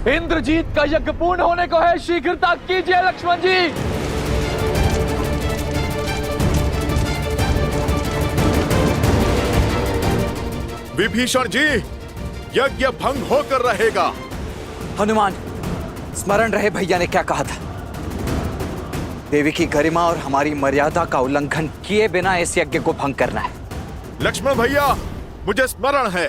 इंद्रजीत का यज्ञ पूर्ण होने को है, शीघ्रता कीजिए लक्ष्मण जी। विभीषण जी, यज्ञ भंग होकर रहेगा। हनुमान, स्मरण रहे भैया ने क्या कहा था। देवी की गरिमा और हमारी मर्यादा का उल्लंघन किए बिना इस यज्ञ को भंग करना है। लक्ष्मण भैया, मुझे स्मरण है।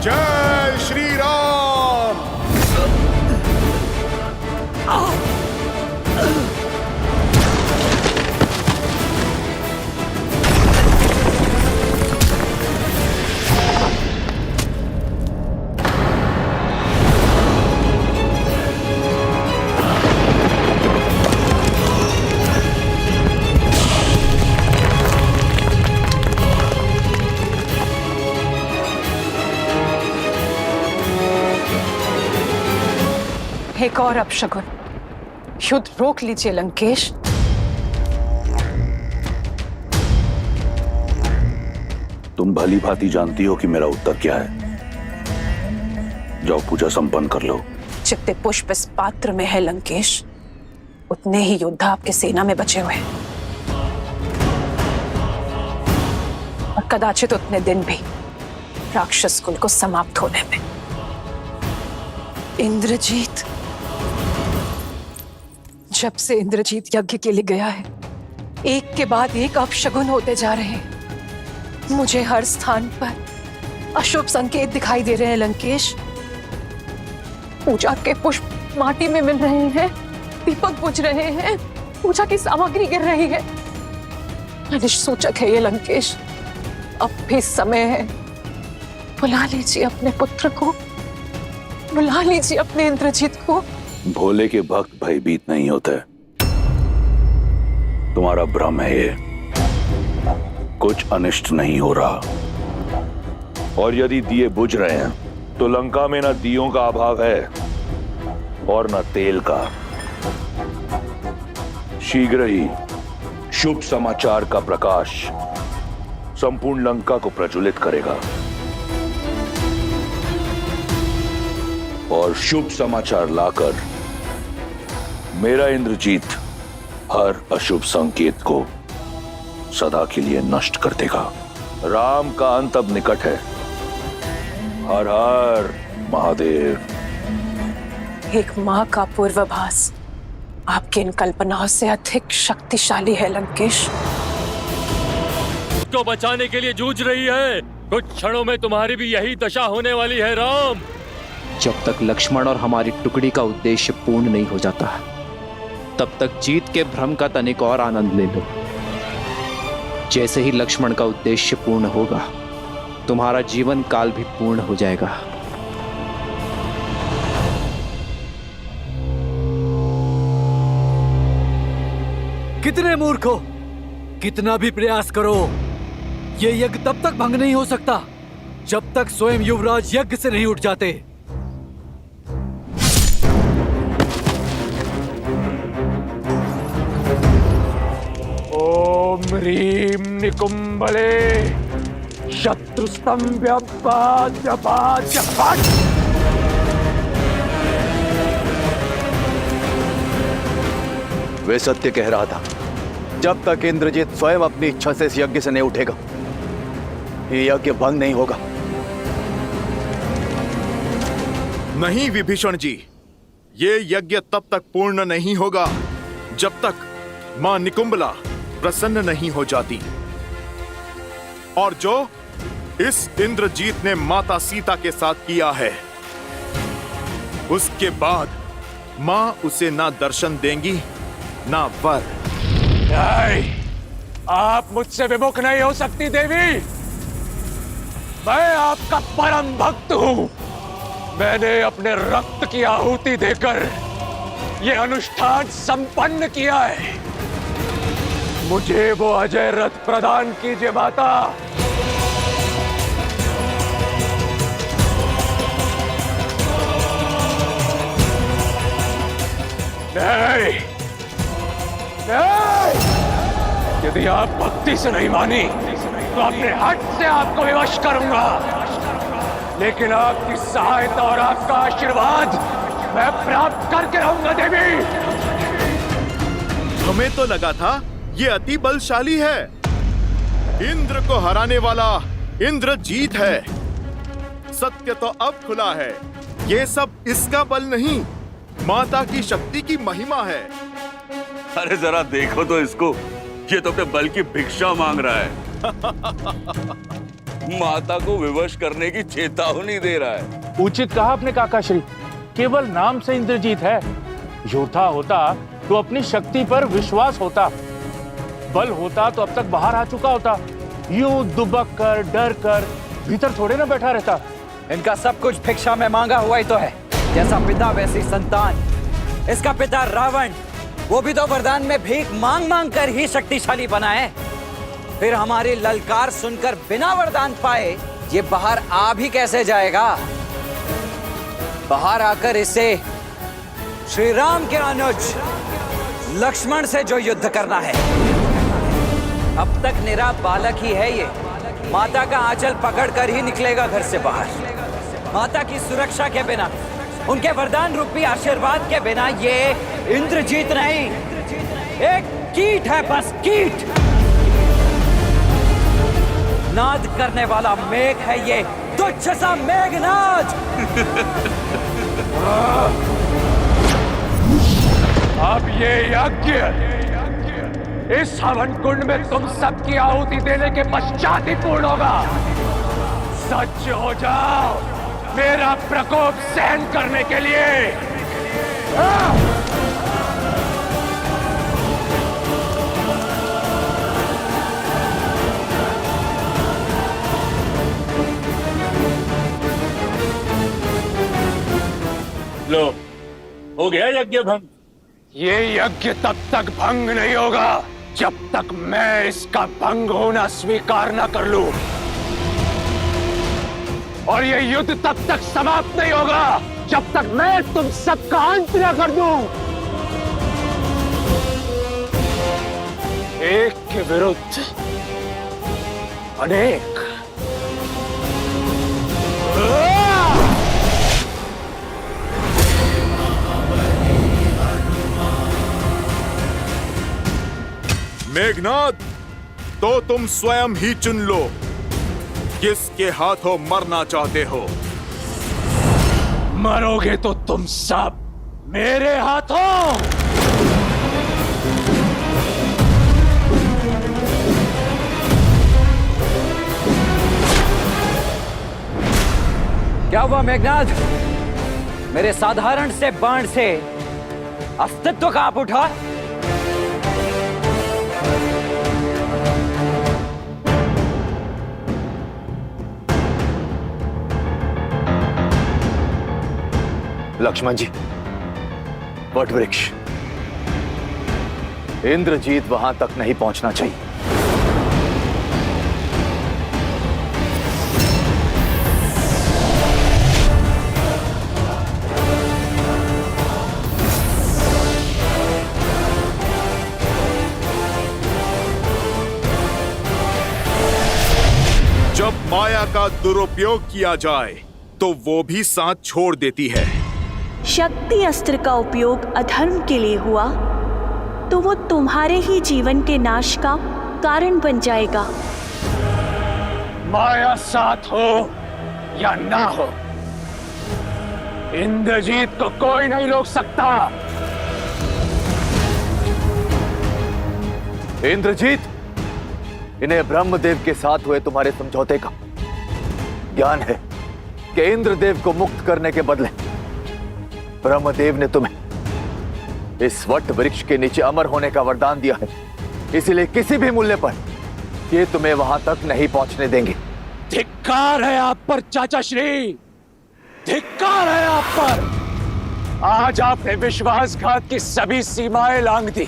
जय श्री राम। एक और अपशगुन, युद्ध रोक लीजिए लंकेश। तुम भली भांति जानती हो कि मेरा उत्तर क्या है। जाओ पूजा संपन्न कर लो। जितने पुष्प इस पात्र में है लंकेश, उतने ही योद्धा आपके सेना में बचे हुए हैं, और कदाचित उतने दिन भी राक्षस कुल को समाप्त होने में। इंद्रजीत, जब से इंद्रजीत यज्ञ के लिए गया है, एक के बाद एक अपशगुन होते जा रहे हैं। मुझे हर स्थान पर अशुभ संकेत दिखाई दे रहे हैं लंकेश। पूजा के पुष्प माटी में मिल रहे हैं, दीपक बुझ रहे हैं, पूजा की सामग्री गिर रही है। अनिष्ट सूचक है ये लंकेश। अब भी समय है, बुला लीजिए अपने पुत्र को, बुला लीजिए अपने इंद्रजीत को। भोले के भक्त भयभीत नहीं होते। तुम्हारा भ्रम है ये। कुछ अनिष्ट नहीं हो रहा, और यदि दिए बुझ रहे हैं तो लंका में न दियों का अभाव है और न तेल का। शीघ्र ही शुभ समाचार का प्रकाश संपूर्ण लंका को प्रज्वलित करेगा, और शुभ समाचार लाकर मेरा इंद्रजीत हर अशुभ संकेत को सदा के लिए नष्ट कर देगा। राम का अंत अब निकट है। हर हर महादेव। एक मां का पूर्वाभास आपकी इन कल्पनाओं से अधिक शक्तिशाली है लंकेश। को बचाने के लिए जूझ रही है। कुछ क्षणों में तुम्हारी भी यही दशा होने वाली है राम। जब तक लक्ष्मण और हमारी टुकड़ी का उद्देश्य पूर्ण नहीं हो जाता, तब तक जीत के भ्रम का तनिक और आनंद ले लो। जैसे ही लक्ष्मण का उद्देश्य पूर्ण होगा, तुम्हारा जीवन काल भी पूर्ण हो जाएगा। कितने मूर्ख हो! कितना भी प्रयास करो, ये यज्ञ तब तक भंग नहीं हो सकता जब तक स्वयं युवराज यज्ञ से नहीं उठ जाते। ओम ह्रीं निकुंभले शत्रुस्तंभ्य वे सत्य कह रहा था। जब तक इंद्रजीत स्वयं अपनी इच्छा से इस यज्ञ से नहीं उठेगा, ये यज्ञ भंग नहीं होगा। नहीं विभीषण जी, ये यज्ञ तब तक पूर्ण नहीं होगा जब तक मां निकुंभला प्रसन्न नहीं हो जाती, और जो इस इंद्रजीत ने माता सीता के साथ किया है, उसके बाद मां उसे ना दर्शन देंगी ना वर। नहीं, आप मुझसे विमुख नहीं हो सकती देवी। मैं आपका परम भक्त हूं। मैंने अपने रक्त की आहुति देकर यह अनुष्ठान संपन्न किया है। मुझे वो अजय रथ प्रदान कीजिए माता। नहीं, नहीं! यदि आप भक्ति से नहीं मानी तो अपने हट से आपको विवश करूंगा, लेकिन आपकी सहायता और आपका आशीर्वाद मैं प्राप्त करके रहूंगा देवी। हमें तो लगा था ये अति बलशाली है, इंद्र को हराने वाला इंद्रजीत है। सत्य तो अब खुला है, ये सब इसका बल नहीं, माता की शक्ति की महिमा है। अरे जरा देखो तो इसको, ये तो अपने बल की भिक्षा मांग रहा है। माता को विवश करने की चेतावनी दे रहा है। उचित कहा अपने काका श्री, केवल नाम से इंद्रजीत है। योद्धा होता तो अपनी शक्ति पर विश्वास होता, बल होता तो अब तक बाहर आ चुका होता। यूं दुबक कर डर कर भीतर थोड़े ना बैठा रहता। इनका सब कुछ भिक्षा में मांगा हुआ ही तो है, जैसा पिता वैसी संतान। इसका पिता रावण, वो भी तो वरदान में भीख मांग मांग कर ही शक्तिशाली बना है। फिर हमारी ललकार सुनकर बिना वरदान पाए ये बाहर आ भी कैसे जाएगा? बाहर आकर इसे श्री राम के अनुज लक्ष्मण से जो युद्ध करना है। अब तक निरा बालक ही है ये, माता का आंचल पकड़कर ही निकलेगा घर से बाहर। माता की सुरक्षा के बिना, उनके वरदान रूपी आशीर्वाद के बिना ये इंद्रजीत नहीं, एक कीट है, बस कीट। नाद करने वाला मेघ है ये, तुच्छ सा मेघनाद। अब ये यज्ञ इस हवन कुंड में तुम सबकी आहुति देने के पश्चात ही पूर्ण होगा। सच हो जाओ मेरा प्रकोप सहन करने के लिए। लो, हो गया यज्ञ भंग। ये यज्ञ तब तक भंग नहीं होगा जब तक मैं इसका भंग होना स्वीकार न कर लूं, और ये युद्ध तब तक समाप्त नहीं होगा जब तक मैं तुम सबका अंत न कर दूं। एक के विरुद्ध अनेक। मेघनाद, तो तुम स्वयं ही चुन लो किसके हाथों मरना चाहते हो। मरोगे तो तुम सब मेरे हाथों। क्या हुआ मेघनाद? मेरे साधारण से बाण से अस्तित्व कांप उठा। लक्ष्मण जी, वट वृक्ष, इंद्रजीत वहां तक नहीं पहुंचना चाहिए। जब माया का दुरुपयोग किया जाए तो वो भी साथ छोड़ देती है। शक्ति अस्त्र का उपयोग अधर्म के लिए हुआ तो वो तुम्हारे ही जीवन के नाश का कारण बन जाएगा। माया साथ हो या ना हो, इंद्रजीत को कोई नहीं रोक सकता। इंद्रजीत, इन्हें ब्रह्मदेव के साथ हुए तुम्हारे समझौते का ज्ञान है कि इंद्रदेव को मुक्त करने के बदले ब्रह्मदेव ने तुम्हें इस वट वृक्ष के नीचे अमर होने का वरदान दिया है। इसलिए किसी भी मूल्य पर ये तुम्हें वहां तक नहीं पहुंचने देंगे। धिक्कार है आप पर चाचा श्री, धिक्कार है आप पर। आज आपने विश्वासघात की सभी सीमाएं लांघ दी,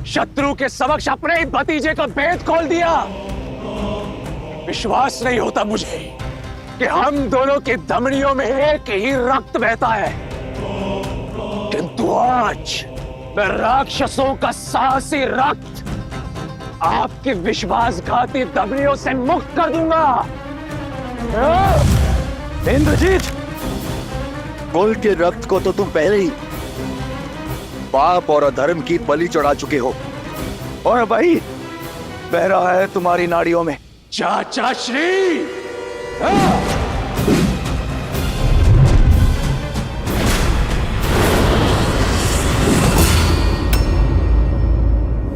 शत्रु के समक्ष अपने ही भतीजे का भेद खोल दिया। विश्वास नहीं होता मुझे कि हम दोनों की धमनियों में एक ही रक्त बहता है, किंतु तो आज मैं राक्षसों का साहसी रक्त आपकी विश्वासघाती दबड़ियों से मुक्त कर दूंगा। इंद्रजीत, कुल के रक्त को तो तुम पहले ही पाप और अधर्म की बलि चढ़ा चुके हो, और भाई बह रहा है तुम्हारी नाड़ियों में। चाचा श्री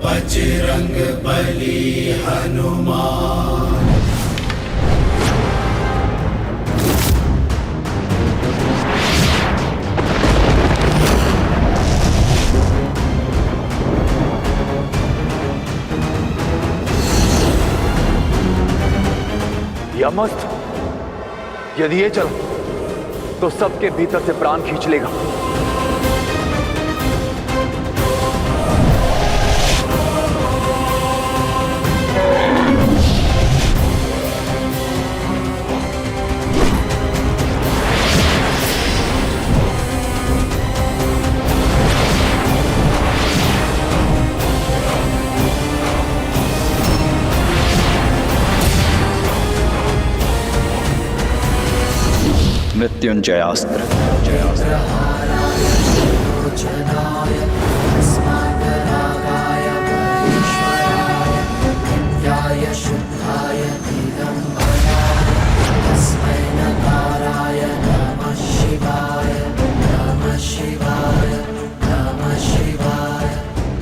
बजरंग बली हनुमान। यमस्त, यदि ये चलो तो सबके भीतर से प्राण खींच लेगा। मृत्युंजयास्त्र।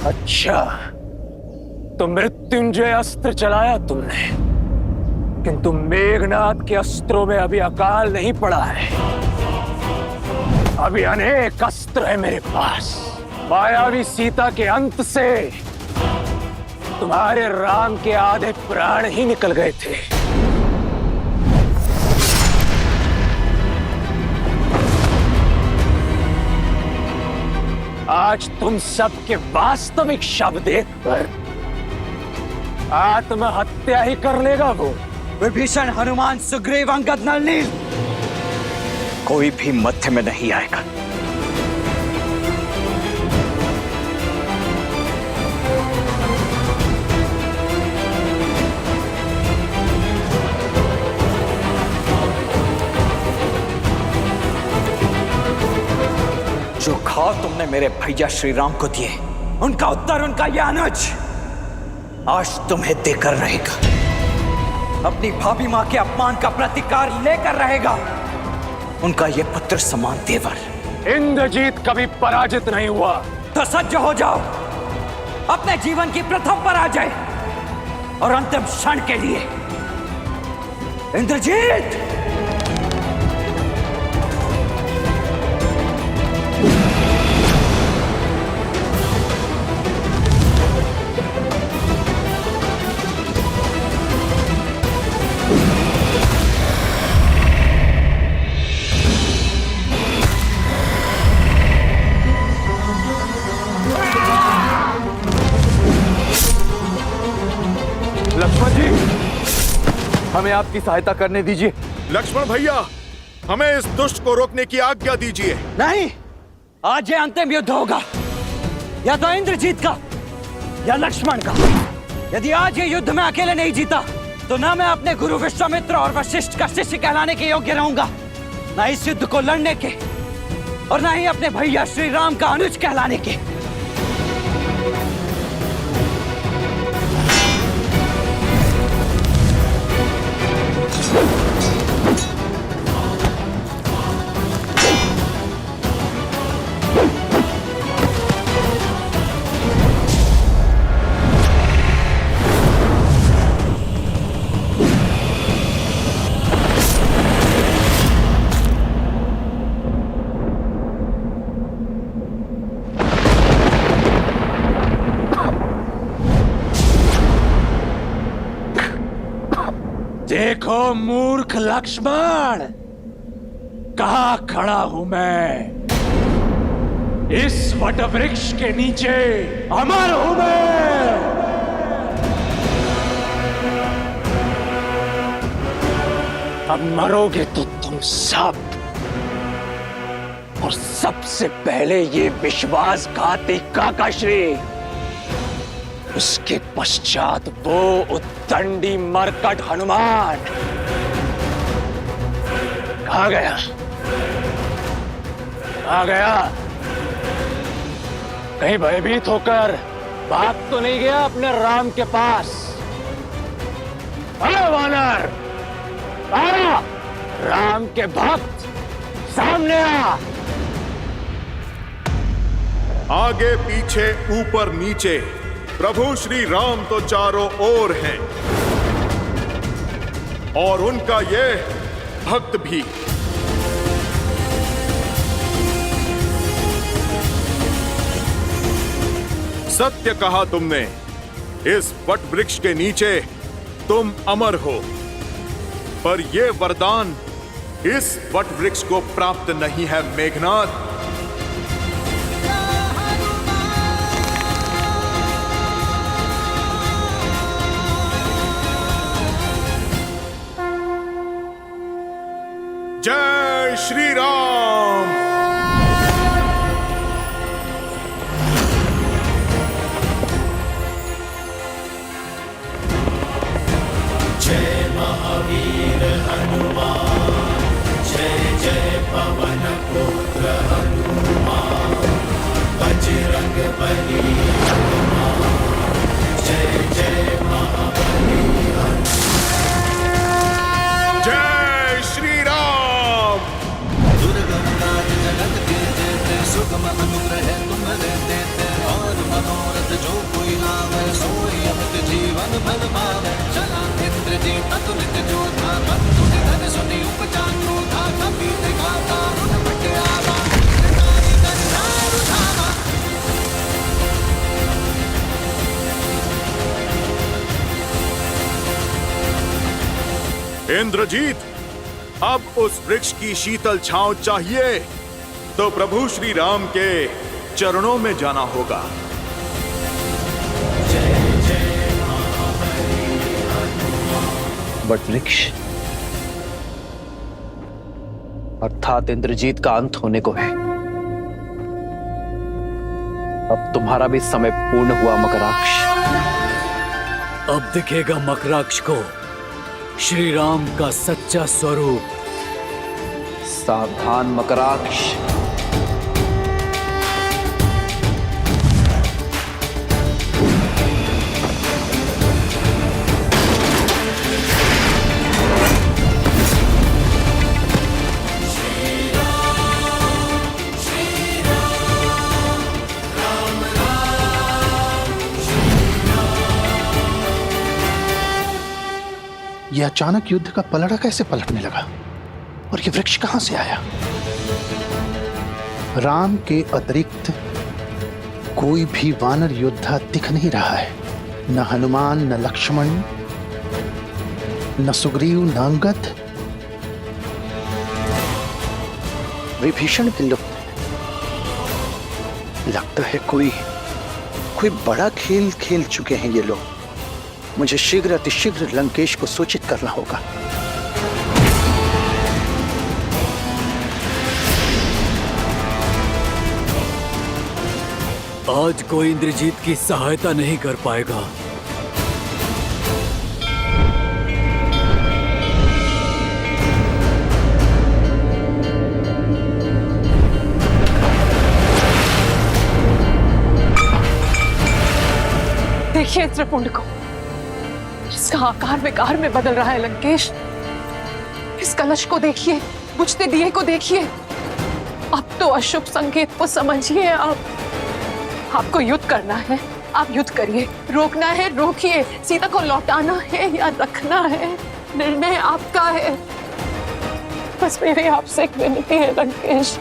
अच्छा, तो मृत्युंजय अस्त्र चलाया तुमने, किंतु मेघनाथ के अस्त्रों में अभी अकाल नहीं पड़ा है। अभी अनेक अस्त्र है मेरे पास। मायावी सीता के अंत से तुम्हारे राम के आधे प्राण ही निकल गए थे। आज तुम सबके वास्तविक शव देखकर आत्महत्या ही कर लेगा वो। विभीषण, हनुमान, सुग्रीव, अंगद, नल, नील, कोई भी मध्य में नहीं आएगा। जो घाव तुमने मेरे भैया श्री राम को दिए, उनका उत्तर उनका यह अनुज आज तुम्हें देकर रहेगा। अपनी भाभी मां के अपमान का प्रतिकार लेकर रहेगा उनका ये पुत्र समान देवर। इंद्रजीत कभी पराजित नहीं हुआ। तो सज्ज हो जाओ अपने जीवन की प्रथम पराजय और अंतिम क्षण के लिए। इंद्रजीत, लक्ष्मण जी, हमें आपकी सहायता करने दीजिए। लक्ष्मण भैया, हमें इस दुष्ट को रोकने की आज्ञा दीजिए। नहीं, आज ये अंतिम युद्ध होगा, या तो इंद्रजीत का या लक्ष्मण का। यदि आज ये युद्ध में अकेले नहीं जीता तो ना मैं अपने गुरु विश्वामित्र और वशिष्ठ का शिष्य कहलाने के योग्य रहूंगा, ना इस युद्ध को लड़ने के, और ना ही अपने भैया श्री राम का अनुज कहलाने के। देखो मूर्ख लक्ष्मण, कहां खड़ा हूं मैं। इस वटवृक्ष के नीचे अमर हूं मैं। अब मरोगे तो तुम सब, और सबसे पहले ये विश्वासघाती काकाश्री, उसके पश्चात वो उद्दंडी मरकट हनुमान। कहाँ गया? कहाँ गया? कहीं भयभीत होकर भाग तो नहीं गया अपने राम के पास? अरे वानर, आ! राम के भक्त सामने आ! आगे पीछे ऊपर नीचे प्रभु श्री राम तो चारों ओर हैं और उनका ये भक्त भी। सत्य कहा तुमने, इस वट वृक्ष के नीचे तुम अमर हो, पर यह वरदान इस वट वृक्ष को प्राप्त नहीं है मेघनाद। जय श्री राम। जय महावीर हनुमान, जय जय पवन पुत्र हनुमान, बजरंग बली हनुमान, जय जय महाबली हनुमान। जय श्री राम। दुर्गम काज जगत के जेते, सुगम अनुग्रह तुम्हारे देते, और मनोरथ जो कोई लावे, सोई अमित जीवन फल पावे। चला इंद्रजीत अतुलित जोधा, बंधु निधन सुनी उपजा क्रोधा, कपि दिखाता रुन बट आवा, कीर्तनारि गंधारु धामा। इंद्रजीत, अब उस वृक्ष की शीतल छांव चाहिए तो प्रभु श्री राम के चरणों में जाना होगा। वट वृक्ष अर्थात इंद्रजीत का अंत होने को है। अब तुम्हारा भी समय पूर्ण हुआ मकराक्ष। अब दिखेगा मकराक्ष को श्री राम का सच्चा स्वरूप। सावधान मकराक्ष। ये अचानक युद्ध का पलड़ा कैसे पलटने लगा और ये वृक्ष कहां से आया? राम के अतिरिक्त कोई भी वानर योद्धा दिख नहीं रहा है। न हनुमान, न लक्ष्मण, न सुग्रीव, न अंगद। विभीषण भी लुप्त है। लगता है कोई बड़ा खेल खेल चुके हैं ये लोग। मुझे शीघ्र अतिशीघ्र लंकेश को सूचित करना होगा। आज कोई इंद्रजीत की सहायता नहीं कर पाएगा। देखिए इस त्रिपुंड को, इसका आकार विकार में बदल रहा है लंकेश। इस कलश को देखिए, बुझते दिए को देखिए। अब तो अशुभ संकेत को समझिए। आपको युद्ध करना है, आप युद्ध करिए। रोकना है रोकिए, सीता को लौटाना है या रखना है, निर्णय आपका है। बस मेरे आपसे एक विनती है लंकेश,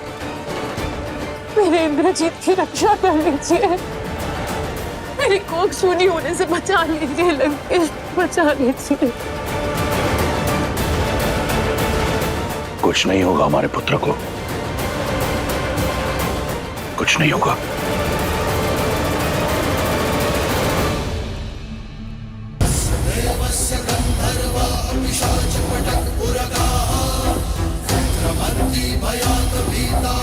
मेरे इंद्रजीत की रक्षा कर लीजिए। मेरी कोख सूनी होने से बचा लीजिए लंकेश, बचा लीजिए। कुछ नहीं होगा हमारे पुत्र को, कुछ नहीं होगा। भयात भीता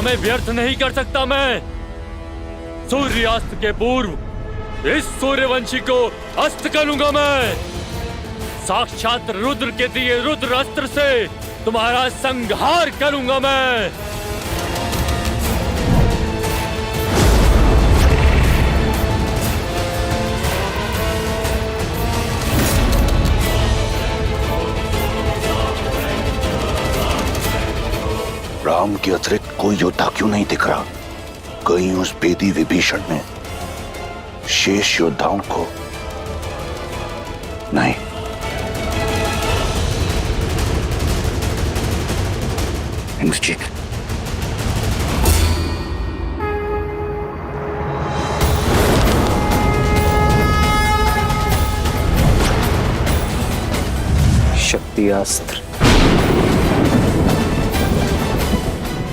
समय व्यर्थ नहीं कर सकता मैं। सूर्यास्त के पूर्व इस सूर्यवंशी को अस्त करूंगा मैं। साक्षात रुद्र के दिए रुद्र अस्त्र से तुम्हारा संहार करूंगा मैं। राम के अतिरिक्त कोई योद्धा क्यों नहीं दिख रहा? कहीं उस बेदी विभीषण ने शेष योद्धाओं को नहीं। इंद्रजीत, शक्ति अस्त्र,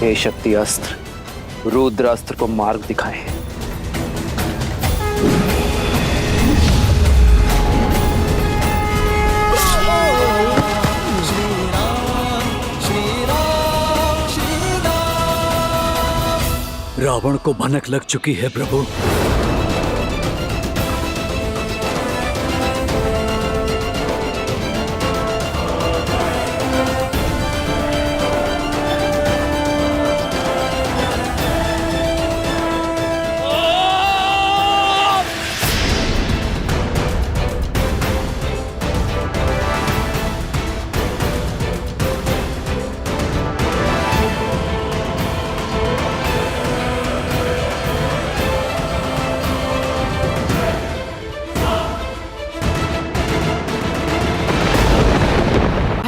ये शक्ति अस्त्र रुद्र अस्त्र को मार्ग दिखाए। रावण को भनक लग चुकी है प्रभु।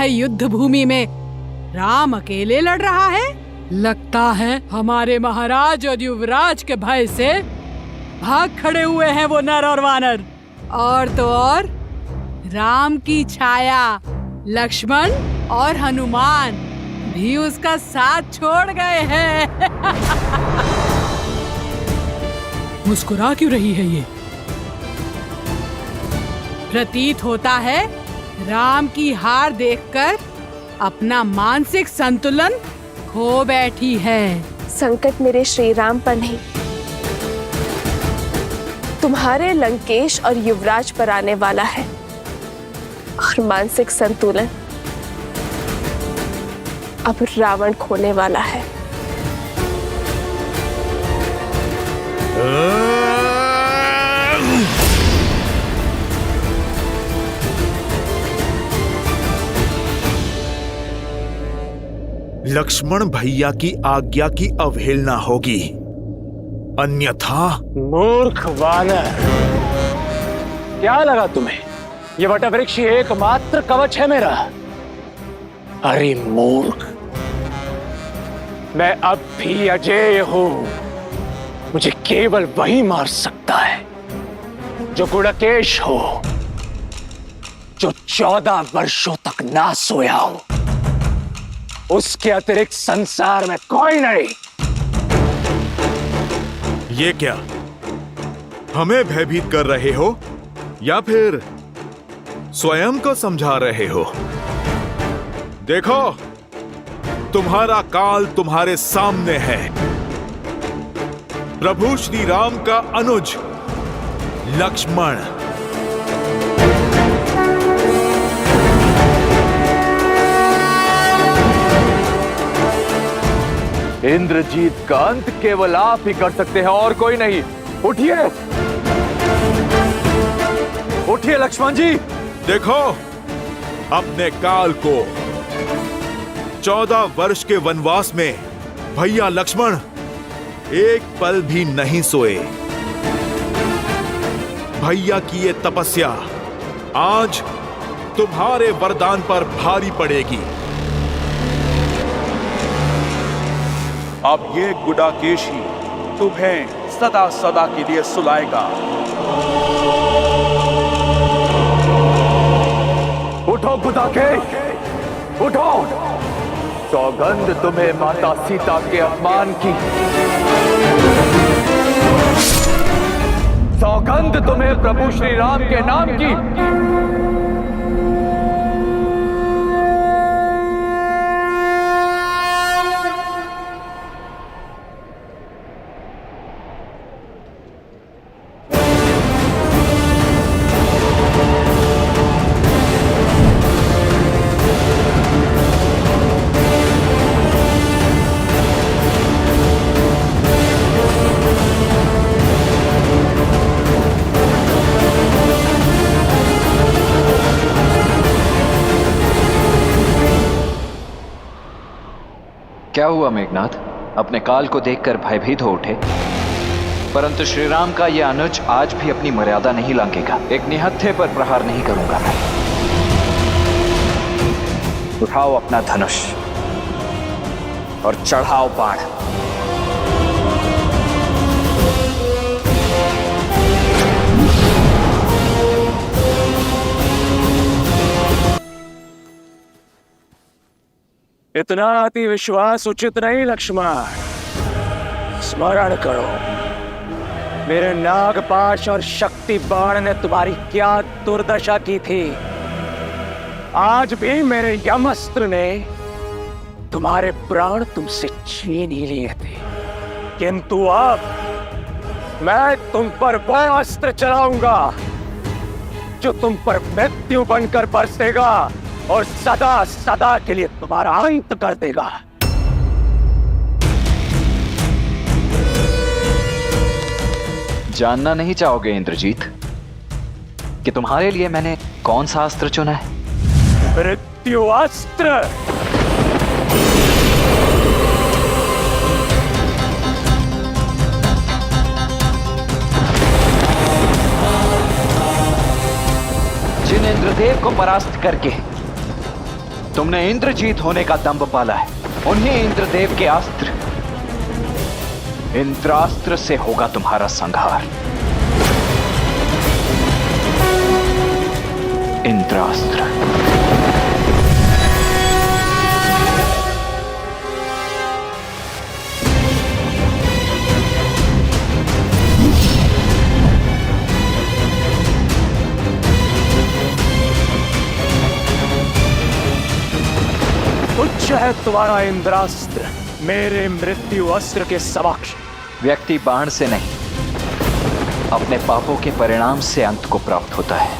युद्ध भूमि में राम अकेले लड़ रहा है। लगता है हमारे महाराज और युवराज के भय से भाग खड़े हुए हैं वो नर और वानर। और तो और राम की छाया लक्ष्मण और हनुमान भी उसका साथ छोड़ गए हैं। मुस्कुरा क्यों रही है ये? प्रतीत होता है राम की हार देखकर अपना मानसिक संतुलन खो बैठी है। संकट मेरे श्री राम पर नहीं, तुम्हारे लंकेश और युवराज पर आने वाला है। और मानसिक संतुलन अब रावण खोने वाला है। लक्ष्मण भैया की आज्ञा की अवहेलना होगी, अन्यथा। मूर्ख वानर, क्या लगा तुम्हें ये वटवृक्ष एकमात्र कवच है मेरा? अरे मूर्ख, मैं अब भी अजेय हूं। मुझे केवल वही मार सकता है जो गुणकेश हो, जो 14 वर्षों तक ना सोया हो। उसके अतिरिक्त संसार में कोई नहीं। ये क्या हमें भयभीत कर रहे हो या फिर स्वयं को समझा रहे हो? देखो, तुम्हारा काल तुम्हारे सामने है। प्रभु श्री राम का अनुज लक्ष्मण। इंद्रजीत का अंत केवल आप ही कर सकते हैं और कोई नहीं। उठिए, उठिए लक्ष्मण जी। देखो, अपने काल को 14 वर्ष के वनवास में भैया लक्ष्मण एक पल भी नहीं सोए। भैया की ये तपस्या आज तुम्हारे वरदान पर भारी पड़ेगी। अब ये गुडाकेश ही तुम्हें सदा सदा के लिए सुलाएगा। उठो गुडाकेश, उठो। सौगंध तुम्हें माता सीता के अपमान की, सौगंध तुम्हें प्रभु श्री राम के नाम की। क्या हुआ मेघनाथ? अपने काल को देखकर भयभीत हो उठे। परंतु श्रीराम का यह अनुज आज भी अपनी मर्यादा नहीं लांघेगा। एक निहत्थे पर प्रहार नहीं करूंगा मैं। उठाओ अपना धनुष और चढ़ाओ बाण। इतना अति विश्वास उचित नहीं लक्ष्मण। स्मरण करो, मेरे नागपाश और शक्ति बाण ने तुम्हारी क्या दुर्दशा की थी। आज भी मेरे यमअस्त्र ने तुम्हारे प्राण तुमसे छीन ही लिए थे, किंतु अब मैं तुम पर वो अस्त्र चलाऊंगा जो तुम पर मृत्यु बनकर बरसेगा और सदा सदा के लिए तुम्हारा अंत कर देगा। जानना नहीं चाहोगे इंद्रजीत कि तुम्हारे लिए मैंने कौन सा अस्त्र चुना है? मृत्यु अस्त्र। जिन इंद्रदेव को परास्त करके तुमने इंद्रजीत होने का दंभ पाला है, उन्हीं इंद्रदेव के अस्त्र इंद्रास्त्र से होगा तुम्हारा संहार। इंद्रास्त्र। तुच्छ है तुम्हारा इंद्रास्त्र मेरे मृत्यु अस्त्र के समक्ष। व्यक्ति बाण से नहीं, अपने पापों के परिणाम से अंत को प्राप्त होता है,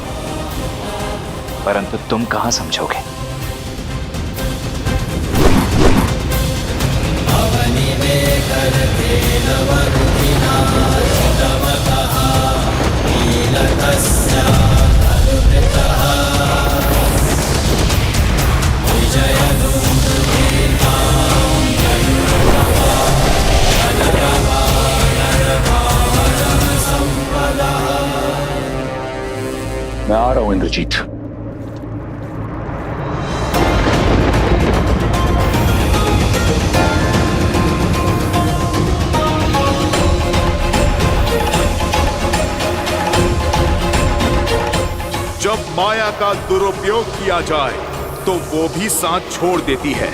परंतु तुम कहां समझोगे? मैं आ रहा हूं इंद्रजीत। जब माया का दुरुपयोग किया जाए तो वो भी साथ छोड़ देती है।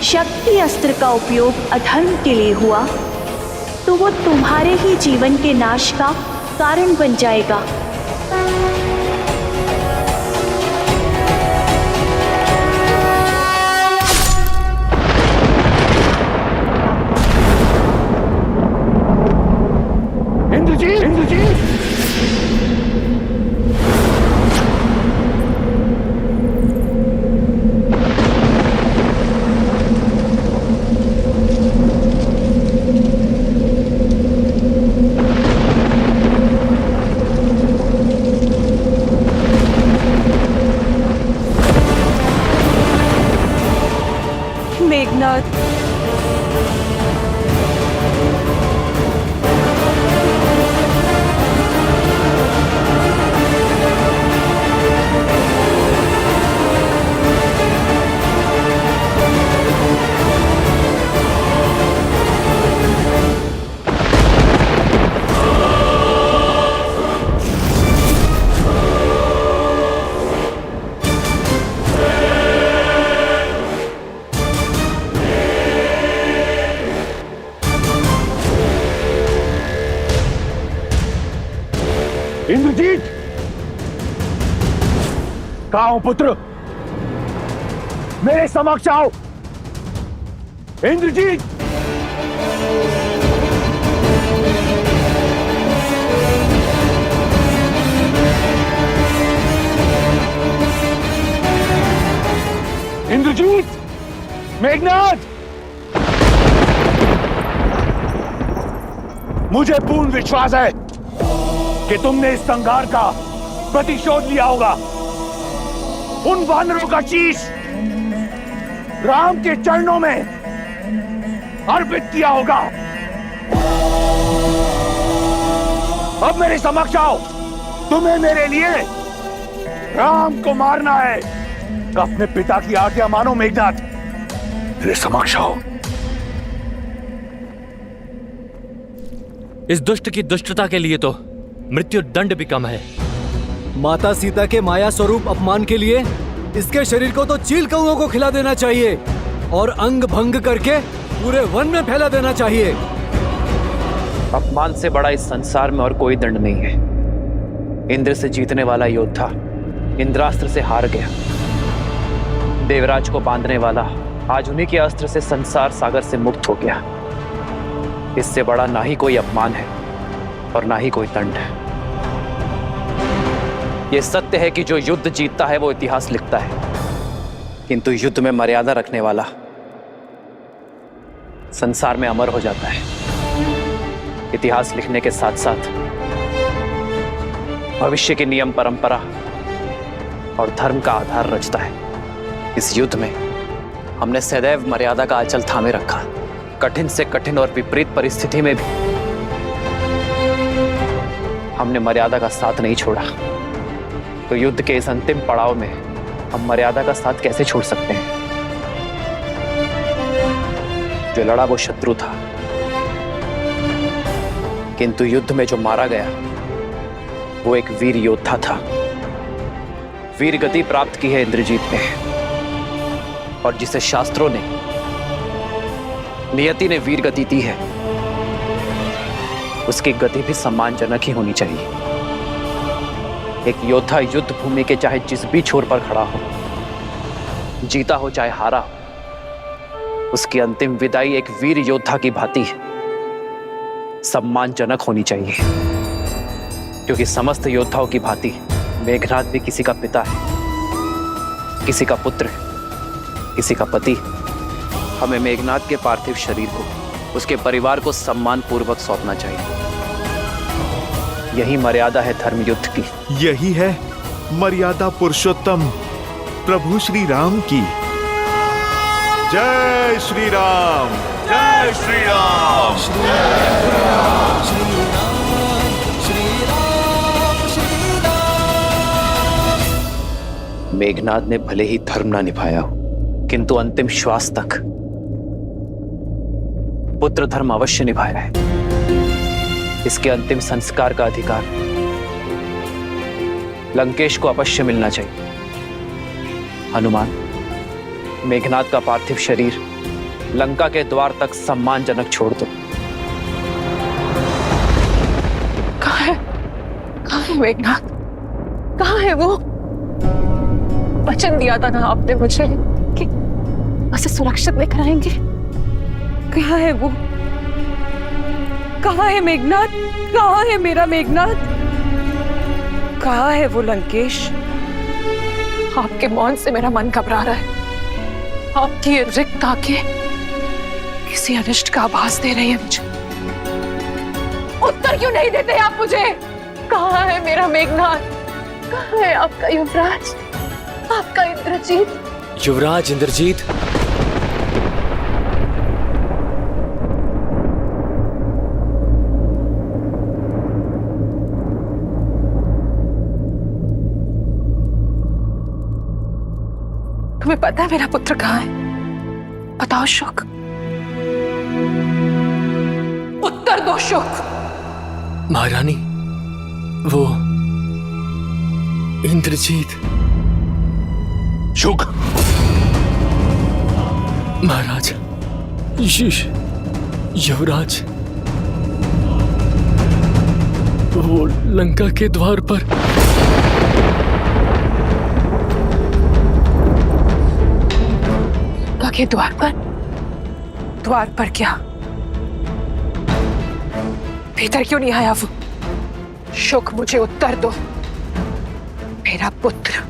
शक्ति अस्त्र का उपयोग अधर्म के लिए हुआ तो वो तुम्हारे ही जीवन के नाश का कारण बन जाएगा। इंद्रजीत, इंद्रजीत। मेघनाथ, इंद्रजीत, कहां हो पुत्र? मेरे समक्ष आओ। इंद्रजीत, इंद्रजीत, मेघनाथ, मुझे पूर्ण विश्वास है कि तुमने इस संघार का प्रतिशोध लिया होगा। उन वानरों का शीश राम के चरणों में अर्पित किया होगा। अब मेरे समक्ष आओ, तुम्हें मेरे लिए राम को मारना है। अपने पिता की आज्ञा मानो मेघनाथ, मेरे समक्ष आओ। इस दुष्ट की दुष्टता के लिए तो मृत्यु दंड भी कम है। माता सीता के माया स्वरूप अपमान के लिए इसके शरीर को तो चील कौओं को खिला देना चाहिए और अंग भंग करके पूरे वन में फैला देना चाहिए। अपमान से बड़ा इस संसार में और कोई दंड नहीं है। इंद्र से जीतने वाला योद्धा इंद्रास्त्र से हार गया। देवराज को बांधने वाला आज उन्हीं के अस्त्र से संसार सागर से मुक्त हो गया। इससे बड़ा ना ही कोई अपमान है और ना ही कोई दंड है। यह सत्य है कि जो युद्ध जीतता है वो इतिहास लिखता है, किंतु युद्ध में मर्यादा रखने वाला संसार में अमर हो जाता है। इतिहास लिखने के साथ साथ भविष्य के नियम, परंपरा और धर्म का आधार रचता है। इस युद्ध में हमने सदैव मर्यादा का आंचल थामे रखा। कठिन से कठिन और विपरीत परिस्थिति में भी हमने मर्यादा का साथ नहीं छोड़ा। तो युद्ध के इस अंतिम पड़ाव में हम मर्यादा का साथ कैसे छोड़ सकते हैं? जो लड़ा वो शत्रु था, किंतु युद्ध में जो मारा गया वो एक वीर योद्धा था। वीर गति प्राप्त की है इंद्रजीत ने, और जिसे शास्त्रों ने, नियति ने वीर गति दी है, उसकी गति भी सम्मानजनक ही होनी चाहिए। एक योद्धा युद्ध भूमि के चाहे जिस भी छोर पर खड़ा हो, जीता हो चाहे हारा हो, उसकी अंतिम विदाई एक वीर योद्धा की भांति सम्मानजनक होनी चाहिए। क्योंकि समस्त योद्धाओं की भांति मेघनाद भी किसी का पिता है, किसी का पुत्र है, किसी का पति। हमें मेघनाद के पार्थिव शरीर को, उसके परिवार को सम्मान पूर्वक सौंपना चाहिए। यही मर्यादा है धर्म युद्ध की। यही है मर्यादा पुरुषोत्तम प्रभु श्री राम की। जय श्री राम, जय श्री राम, मेघनाद ने भले ही धर्म ना निभाया हो, किंतु अंतिम श्वास तक पुत्र धर्म अवश्य निभाया है। इसके अंतिम संस्कार का अधिकार लंकेश को अवश्य मिलना चाहिए। हनुमान, मेघनाद का पार्थिव शरीर लंका के द्वार तक सम्मानजनक छोड़ दो। कहाँ है मेघनाद? कहाँ है वो? वचन दिया था ना आपने मुझे कि उसे सुरक्षित लेकर आएंगे। कहाँ है वो? कहाँ है मेघनाद? कहाँ है मेरा मेघनाद? कहाँ है वो लंकेश? आपके मौन से मेरा मन घबरा रहा है। आपकी ये रिक्त आंखें किसी अनिष्ट का आभास दे रही है मुझे। उत्तर क्यों नहीं देते आप मुझे? कहाँ है मेरा मेघनाद? कहाँ है आपका युवराज, आपका इंद्रजीत? युवराज इंद्रजीत, तुम्हें पता है मेरा पुत्र कहाँ है? बताओ शुक, उत्तर दो शुक। महारानी, वो इंद्रजीत। शुक, महाराज, युवराज, वो लंका के द्वार पर। लंका के द्वार पर? द्वार पर क्या? भीतर क्यों नहीं आया वो? शुक, मुझे उत्तर दो। मेरा पुत्र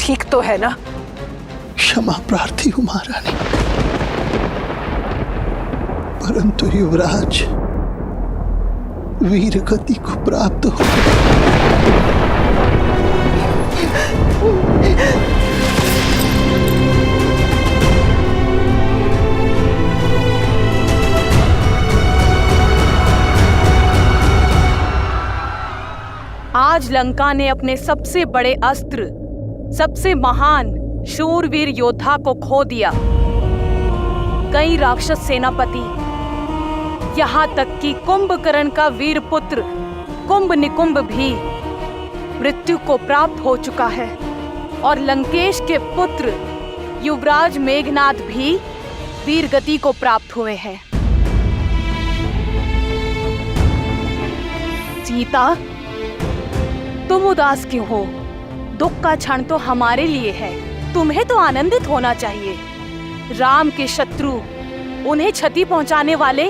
ठीक तो है ना? क्षमा प्रार्थी हूं महारानी, परंतु युवराज वीर गति को प्राप्त हो। आज लंका ने अपने सबसे बड़े अस्त्र, सबसे महान शूरवीर योद्धा को खो दिया। कई राक्षस सेनापति, यहाँ तक कि कुंभकर्ण का वीर पुत्र कुंभ निकुंभ भी मृत्यु को प्राप्त हो चुका है और लंकेश के पुत्र युवराज मेघनाद भी वीर गति को प्राप्त हुए हैं। सीता, तुम उदास क्यों हो? दुख का क्षण तो हमारे लिए है, तुम्हें तो आनंदित होना चाहिए। राम के शत्रु, उन्हें क्षति पहुंचाने वाले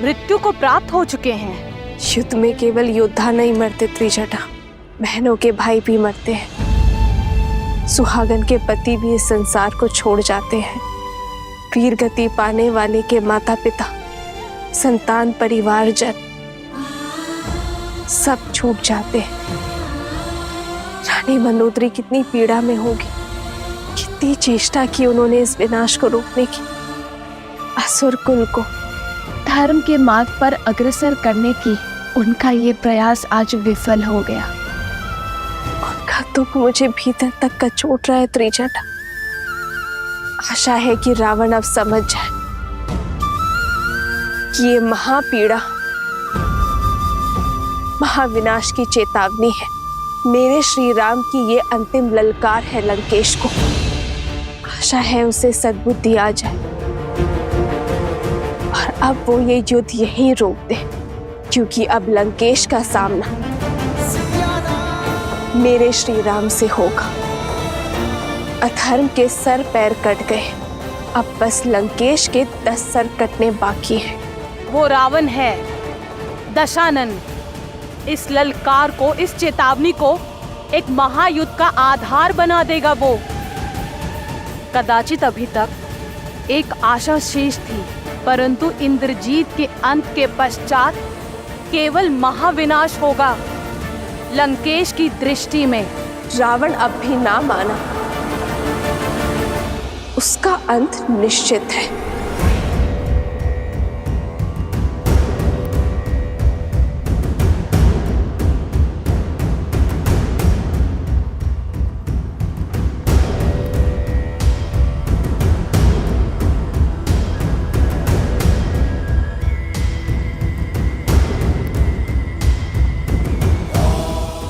मृत्यु को प्राप्त हो चुके हैं। युद्ध में केवल योद्धा नहीं मरते त्रिजटा, बहनों के भाई भी मरते हैं। सुहागन के पति भी इस संसार को छोड़ जाते हैं। वीर गति पाने वाले के माता पिता, संतान, परिवारजन सब छूट जाते हैं। रानी मंदोदरी कितनी पीड़ा में होगी, कितनी चेष्टा की उन्होंने इस विनाश को रोकने की। असुर कुल को धर्म के मार्ग पर अग्रसर करने की उनका ये प्रयास आज विफल हो गया। उनका दुख मुझे भीतर तक कचोट रहा है त्रिजटा। आशा है कि रावण अब समझ जाए कि ये महापीड़ा महाविनाश की चेतावनी है। मेरे श्री राम की ये अंतिम ललकार है लंकेश को। आशा है उसे सद्बुद्धि आ जाए और अब वो ये युद्ध यहीं रोक दे, क्योंकि अब लंकेश का सामना मेरे श्री राम से होगा। अधर्म के सर पैर कट गए, अब बस लंकेश के 10 सर कटने बाकी हैं। वो रावण है, दशानन। इस ललकार को, इस चेतावनी को एक महायुद्ध का आधार बना देगा वो। कदाचित अभी तक एक आशा शेष थी, परंतु इंद्रजीत के अंत के पश्चात केवल महाविनाश होगा लंकेश की दृष्टि में। रावण अब भी ना माना, उसका अंत निश्चित है।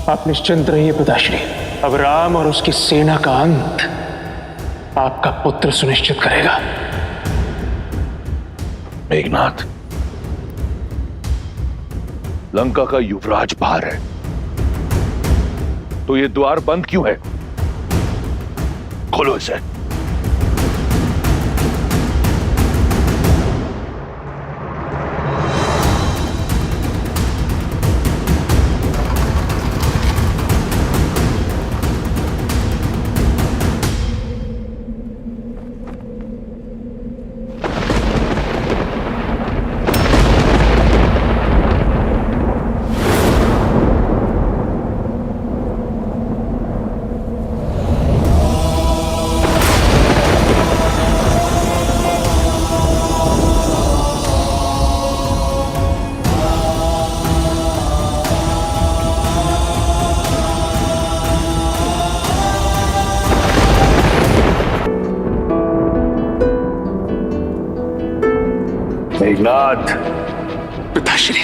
आप निश्चिंत रहिए पिताश्री, अब राम और उसकी सेना का अंत आपका पुत्र सुनिश्चित करेगा। मेघनाथ, लंका का युवराज बाहर है, तो ये द्वार बंद क्यों है? खोलो इसे। मेघनाथ, पिताश्री,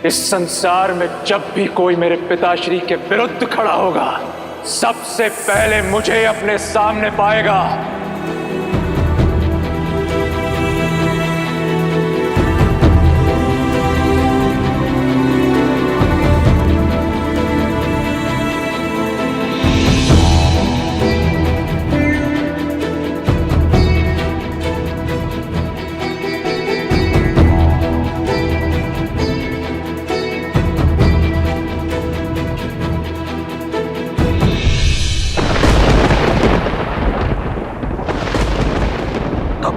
इस संसार में जब भी कोई मेरे पिताश्री के विरुद्ध खड़ा होगा, सबसे पहले मुझे अपने सामने पाएगा।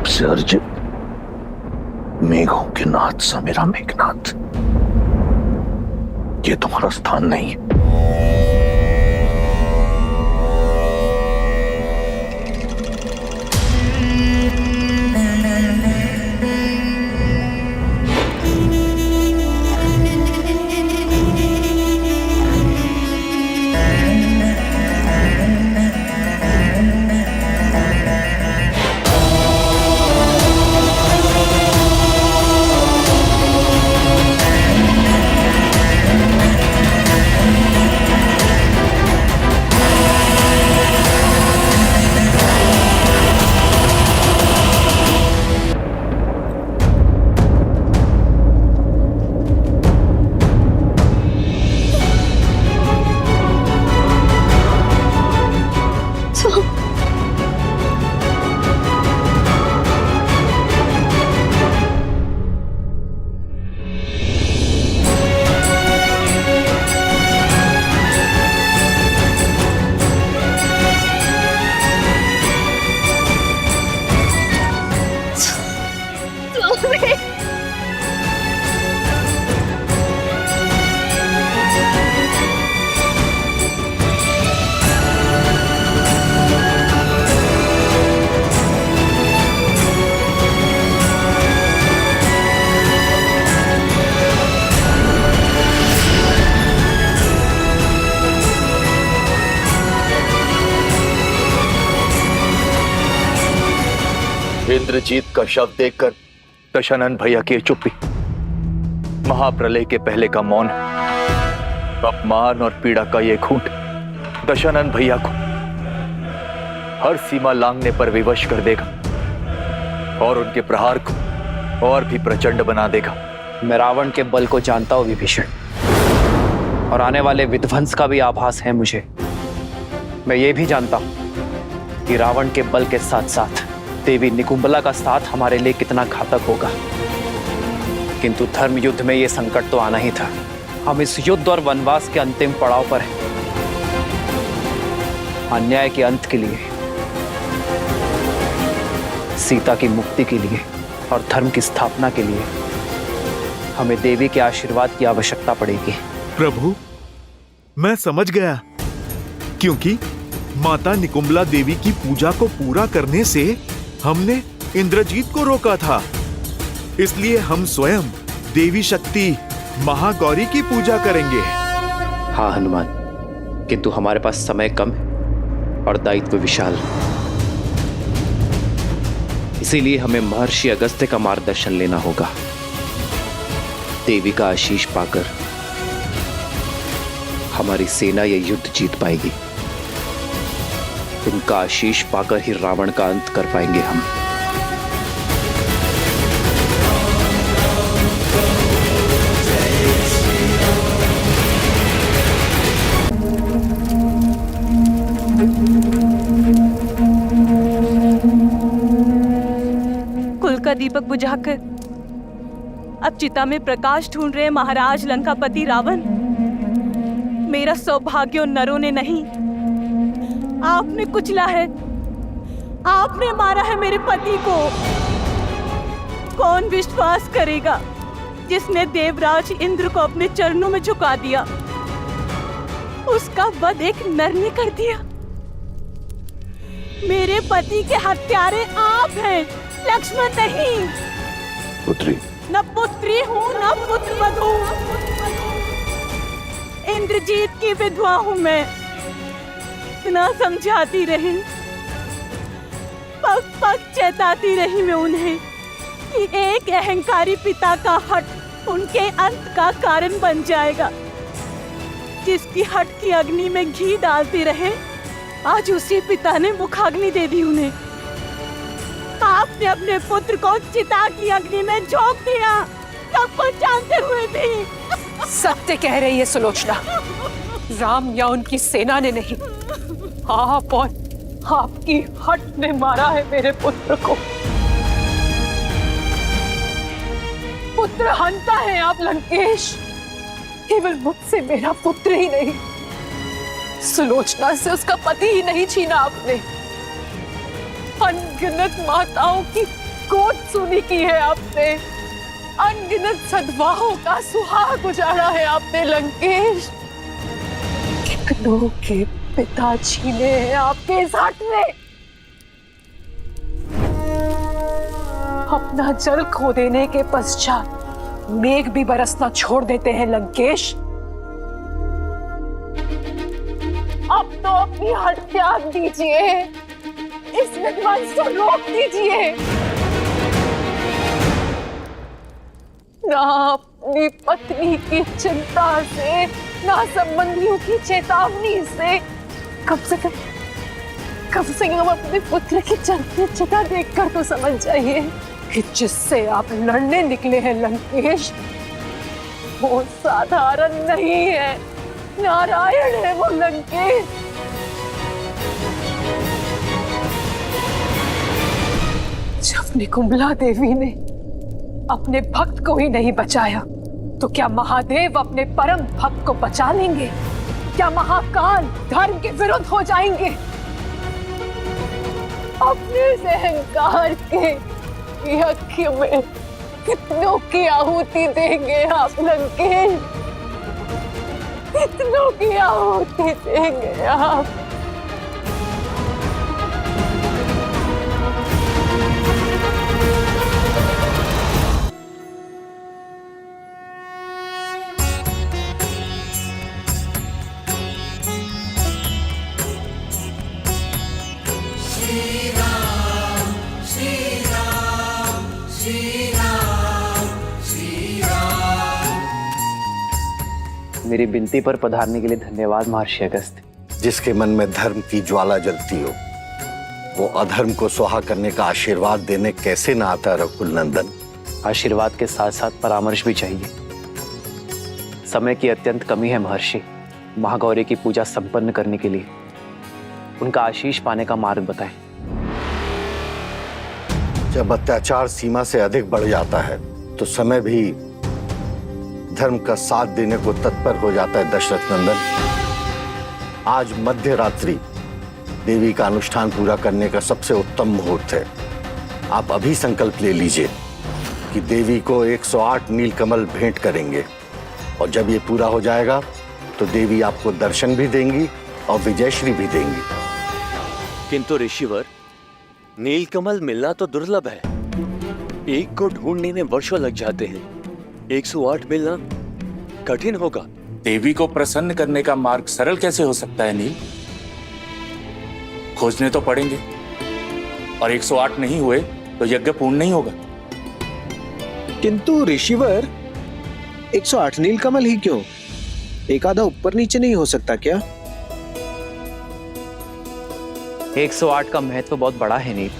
से अर्जित मेघों के नाथ सा मेरा मेघनाथ, ये तुम्हारा स्थान नहीं है। इंद्रजीत का शव देखकर दशानन भैया की चुप्पी, महाप्रलय के पहले का मौन, अपमान और पीड़ा का ये घूंट दशानन भैया को हर सीमा लांघने पर विवश कर देगा और उनके प्रहार को और भी प्रचंड बना देगा। मैं रावण के बल को जानता हूं विभीषण, और आने वाले विध्वंस का भी आभास है मुझे। मैं ये भी जानता हूं कि रावण के बल के साथ साथ देवी निकुंबला का साथ हमारे लिए कितना घातक होगा। किंतु धर्म युद्ध में ये संकट तो आना ही था। हम इस युद्ध और वनवास के अंतिम पड़ाव पर हैं। अन्याय के अंत के लिए, सीता की मुक्ति के लिए और धर्म की स्थापना के लिए हमें देवी के आशीर्वाद की आवश्यकता पड़ेगी। प्रभु, मैं समझ गया, क्योंकि माता निकुंबला देवी की पूजा को पूरा करने से हमने इंद्रजीत को रोका था। इसलिए हम स्वयं देवी शक्ति महागौरी की पूजा करेंगे। हाँ हनुमान, किंतु हमारे पास समय कम है और दायित्व विशाल। इसीलिए हमें महर्षि अगस्त्य का मार्गदर्शन लेना होगा। देवी का आशीष पाकर हमारी सेना ये युद्ध जीत पाएगी। उनका आशीष पाकर ही रावण का अंत कर पाएंगे हम। कुल का दीपक बुझाकर अब चिता में प्रकाश ढूंढ रहे महाराज लंकापति रावण। मेरा सौभाग्य उन नरों ने नहीं, आपने कुचला है, आपने मारा है मेरे पति को। कौन विश्वास करेगा जिसने देवराज इंद्र को अपने चरणों में झुका दिया, उसका वध एक नर ने कर दिया। मेरे पति के हत्यारे आप हैं, लक्ष्मण नहीं। पुत्री, न पुत्री हूँ न पुत्र वधू, इंद्रजीत की विधवा हूँ मैं। इतना समझाती रही, पग पग चेताती रही मैं उन्हें कि एक अहंकारी पिता का हट उनके अंत का कारण बन जाएगा। जिसकी हट की अग्नि में घी डालते रहे, आज उसी पिता ने मुखाग्नि दे दी उन्हें। आपने अपने पुत्र को चिता की अग्नि में झोंक दिया, सब कुछ जानते हुए भी। सत्य कह रही है सुलोचना, राम या उनकी सेना ने नहीं, आप और आपकी हट ने मारा है मेरे पुत्र को। पुत्र हंता है आप लंकेश, केवल मुझसे मेरा पुत्र ही नहीं, सुलोचना से उसका पति ही नहीं छीना आपने। अनगिनत माताओं की गोद सूनी की है आपने, अनगिनत सद्भावों का सुहाग उजाड़ा है आपने लंकेश। कितनों के पिता छीने हैं आपके इस हट ने। अपना जल खो देने के पश्चात मेघ भी बरसना छोड़ देते हैं लंकेश। अब तो अपनी हट त्याग दीजिए, इस विध्वंस को रोक दीजिए। ना अपनी पत्नी की चिंता से, ना संबंधियों की चेतावनी से, कम से कम अपने पुत्र की चलती चिता देखकर तो समझ जाइए कि जिससे आप लड़ने निकले हैं लंकेश, वो साधारण नहीं है, नारायण है वो लंकेश। जब निकुंबला देवी ने अपने भक्त को ही नहीं बचाया, तो क्या महादेव अपने परम भक्त को बचा लेंगे? क्या महाकाल धर्म के विरुद्ध हो जाएंगे? अपने अहंकार के यज्ञ में कितनों की आहुति देंगे आप लंकेश? कितनों की आहुति देंगे आप? श्री राम मेरी विनती पर पधारने के लिए धन्यवाद महर्षि अगस्त्य। जिसके मन में धर्म की ज्वाला जलती हो वो अधर्म को स्वाहा करने का आशीर्वाद देने कैसे ना आता रघुकुल नंदन। आशीर्वाद के साथ साथ परामर्श भी चाहिए। समय की अत्यंत कमी है महर्षि। महागौरी की पूजा संपन्न करने के लिए उनका आशीष पाने का मार्ग बताएं। जब अत्याचार सीमा से अधिक बढ़ जाता है तो समय भी धर्म का साथ देने को तत्पर हो जाता है दशरथ नंदन। आज मध्य रात्रि देवी का अनुष्ठान पूरा करने का सबसे उत्तम मुहूर्त है। आप अभी संकल्प ले लीजिए कि देवी को 108 नीलकमल भेंट करेंगे और जब ये पूरा हो जाएगा तो देवी आपको दर्शन भी देंगी और विजयश्री भी देंगी। किंतु ऋषिवर, नीलकमल मिलना तो दुर्लभ है। एक को ढूंढने में वर्षों लग जाते हैं। 108 मिलना कठिन होगा। देवी को प्रसन्न करने का मार्ग सरल कैसे हो सकता है नील? खोजने तो पड़ेंगे और 108 नहीं हुए तो यज्ञ पूर्ण नहीं होगा। किंतु ऋषिवर 108 नीलकमल ही क्यों? एक आधा ऊपर नीचे नहीं हो सकता क्या? 108 का महत्व बहुत बड़ा है नील।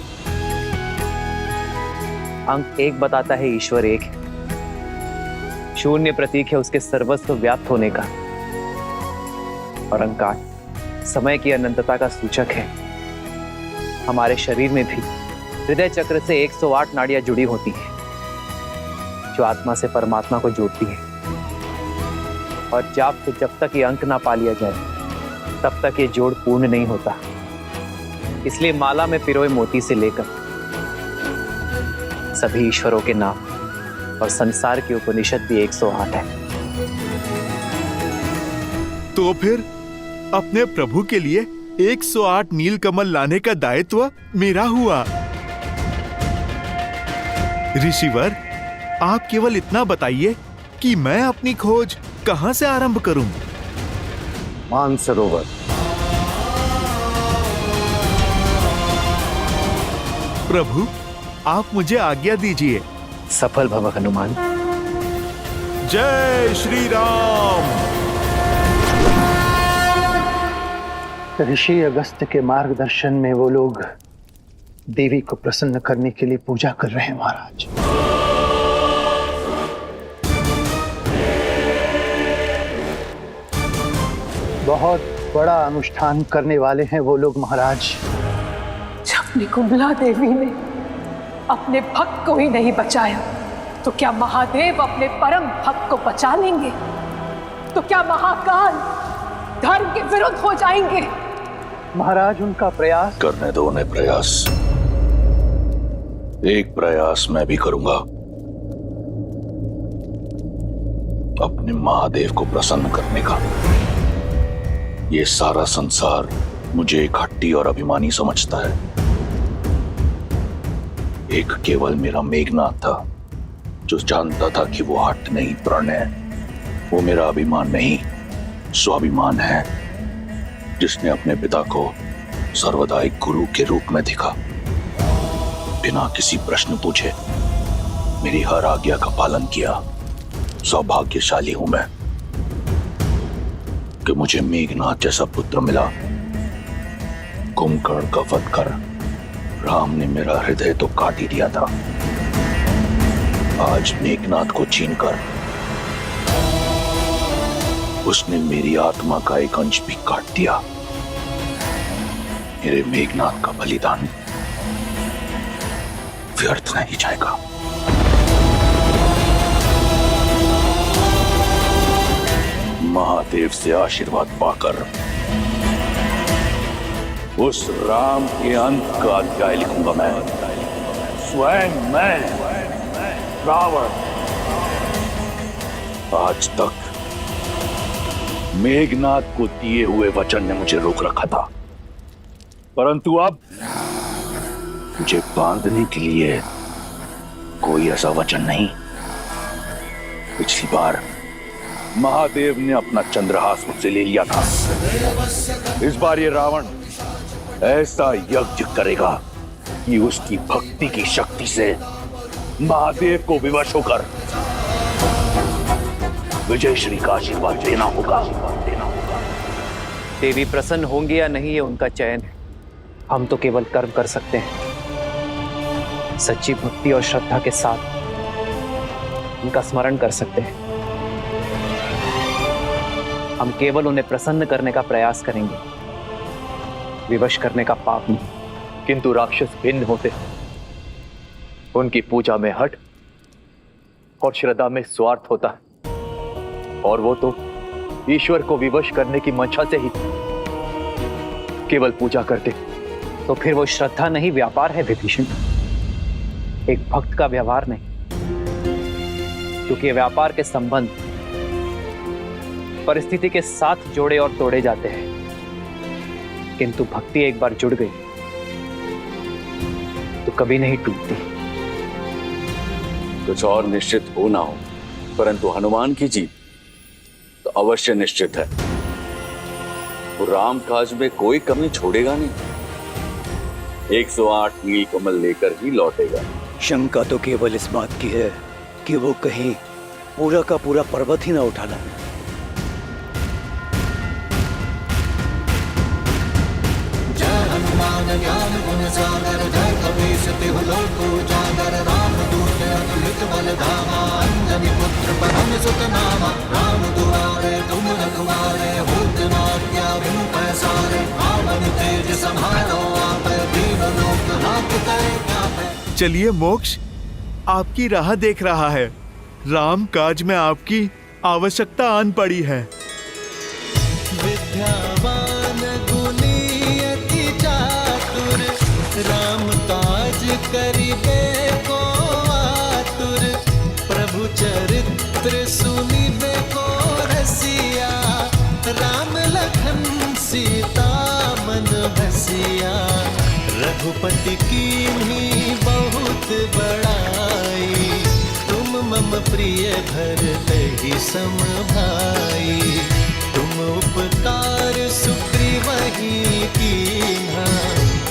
अंक 1 बताता है ईश्वर एक है। शून्य प्रतीक है उसके सर्वस्व व्याप्त होने का। और अंक 8 समय की अनंतता का सूचक है। हमारे शरीर में भी हृदय चक्र से 108 नाड़ियां जुड़ी होती हैं जो आत्मा से परमात्मा को जोड़ती है। और जब तक ये अंक ना पा लिया जाए तब तक ये जोड़ पूर्ण नहीं होता। इसलिए माला में पिरोए मोती से लेकर सभी ईश्वरों के नाम और संसार के उपनिषद भी 108 है। तो फिर अपने प्रभु के लिए 108 नीलकमल लाने का दायित्व मेरा हुआ। ऋषिवर, आप केवल इतना बताइए कि मैं अपनी खोज कहां से आरंभ करूं? मानसरोवर। प्रभु, आप मुझे आज्ञा दीजिए। सफल भव हनुमान। जय श्री राम। ऋषि अगस्त्य के मार्गदर्शन में वो लोग देवी को प्रसन्न करने के लिए पूजा कर रहे हैं महाराज। बहुत बड़ा अनुष्ठान करने वाले हैं वो लोग महाराज। जब निकुंभला देवी ने अपने भक्त को ही नहीं बचाया तो क्या महादेव अपने परम भक्त को बचा लेंगे? तो क्या महाकाल धर्म के विरुद्ध हो जाएंगे? महाराज, उनका प्रयास करने दो उन्हें प्रयास। एक प्रयास मैं भी करूंगा, अपने महादेव को प्रसन्न करने का। ये सारा संसार मुझे एक हट्टी और अभिमानी समझता है। एक केवल मेरा मेघनाथ था जो जानता था कि वो हट नहीं प्रण है। वो मेरा अभिमान नहीं स्वाभिमान है, जिसने अपने पिता को सर्वदा एक गुरु के रूप में देखा। बिना किसी प्रश्न पूछे मेरी हर आज्ञा का पालन किया। सौभाग्यशाली हूं मैं कि मुझे मेघनाथ जैसा पुत्र मिला। कुंभकर्ण का वध कर राम ने मेरा हृदय तो काट ही दिया था। आज मेघनाथ को छीनकर उसने मेरी आत्मा का एक अंश भी काट दिया। मेरे मेघनाथ का बलिदान व्यर्थ नहीं जाएगा। महादेव से आशीर्वाद पाकर उस राम के अंत का अध्याय लिखूंगा मैं। स्वयं मैं रावण। आज तक मेघनाथ को दिए हुए वचन ने मुझे रोक रखा था, परंतु अब मुझे बांधने के लिए कोई ऐसा वचन नहीं। पिछली बार महादेव ने अपना चंद्रहास मुझसे ले लिया था। इस बार ये रावण ऐसा यज्ञ करेगा कि उसकी भक्ति की शक्ति से महादेव को विवश होकर विजयश्री का आशीर्वाद देना होगा। देवी प्रसन्न होंगी या नहीं ये उनका चयन है। हम तो केवल कर्म कर सकते हैं। सच्ची भक्ति और श्रद्धा के साथ उनका स्मरण कर सकते हैं। हम केवल उन्हें प्रसन्न करने का प्रयास करेंगे, विवश करने का पाप नहीं। किंतु राक्षस भिन्न होते, उनकी पूजा में हठ और श्रद्धा में स्वार्थ होता है, और वो तो ईश्वर को विवश करने की मंशा से ही केवल पूजा करते। तो फिर वो श्रद्धा नहीं, व्यापार है विभीषण, एक भक्त का व्यवहार नहीं। क्योंकि व्यापार के संबंध परिस्थिति के साथ जोड़े और तोड़े जाते हैं, किंतु भक्ति एक बार जुड़ गई तो कभी नहीं टूटती। कुछ और निश्चित हो ना हो, परंतु हनुमान की जीत तो अवश्य निश्चित है। वो राम काज में कोई कमी छोड़ेगा नहीं। 108 नीलकमल लेकर ही लौटेगा। शंका तो केवल इस बात की है कि वो कहीं पूरा का पूरा पर्वत ही ना उठा लाए। जय हनुमान ज्ञान गुण सागर, जय कपीस तिहु लोक उजागर, रामदूत अतुलित बल धामा, अंजनी पुत्र पवन सुत नामा। राम दुआरे तुम रखवारे, होत न आज्ञा बिनु पैसारे। रावण तेज सम्हारो आप, दीन लोक हांकते कांपे। चलिए मोक्ष आपकी राह देख रहा है। राम काज में आपकी आवश्यकता आन पड़ी है। विद्यावान गुणी अति चातुर, राम काज करिबे को आतुर। प्रभु चरित्र सुनिबे को रसिया, राम लखन सीता मन बसिया। रघुपति कीन्ही बहुत बड़ाई, तुम मम प्रिय भरतहि सम भाई। तुम उपकार सुग्रीवहि कीन्हा,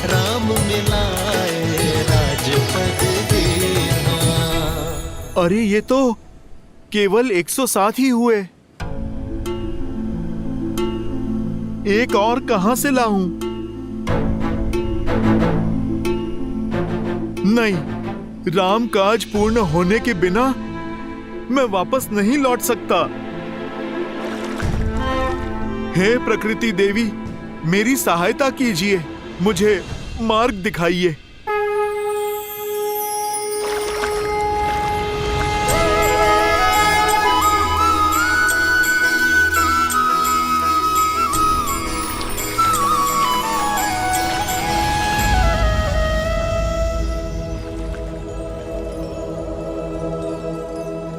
राम मिलाए राजपद दीन्हा। अरे ये तो केवल 107 ही हुए। एक और कहां से लाऊं? नहीं, राम काज पूर्ण होने के बिना मैं वापस नहीं लौट सकता। हे प्रकृति देवी, मेरी सहायता कीजिए, मुझे मार्ग दिखाइए।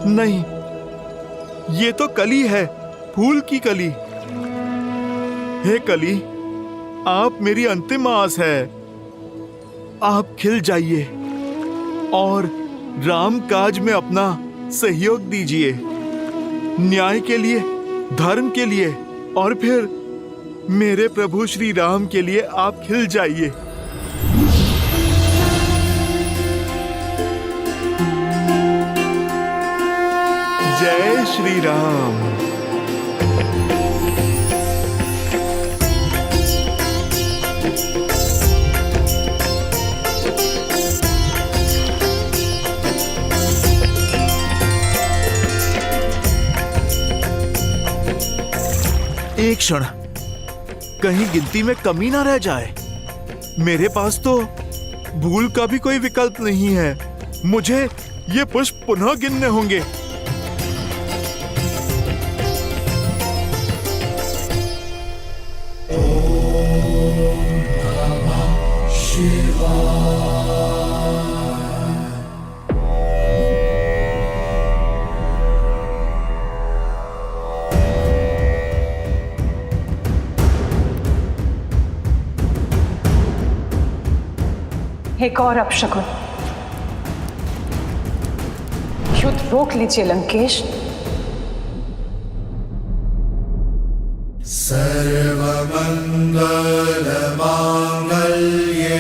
नहीं, ये तो कली है, फूल की कली। हे कली, आप मेरी अंतिम आस है। आप खिल जाइए और राम काज में अपना सहयोग दीजिए, न्याय के लिए, धर्म के लिए, और फिर मेरे प्रभु श्री राम के लिए आप खिल जाइए। जय श्री राम। एक क्षण, कहीं गिनती में कमी ना रह जाए। मेरे पास तो भूल का भी कोई विकल्प नहीं है। मुझे ये पुष्प पुनः गिनने होंगे। एक और अपशकुन। युद्ध रोक लीजिए लंकेश। सर्वमंगल मांगल्ये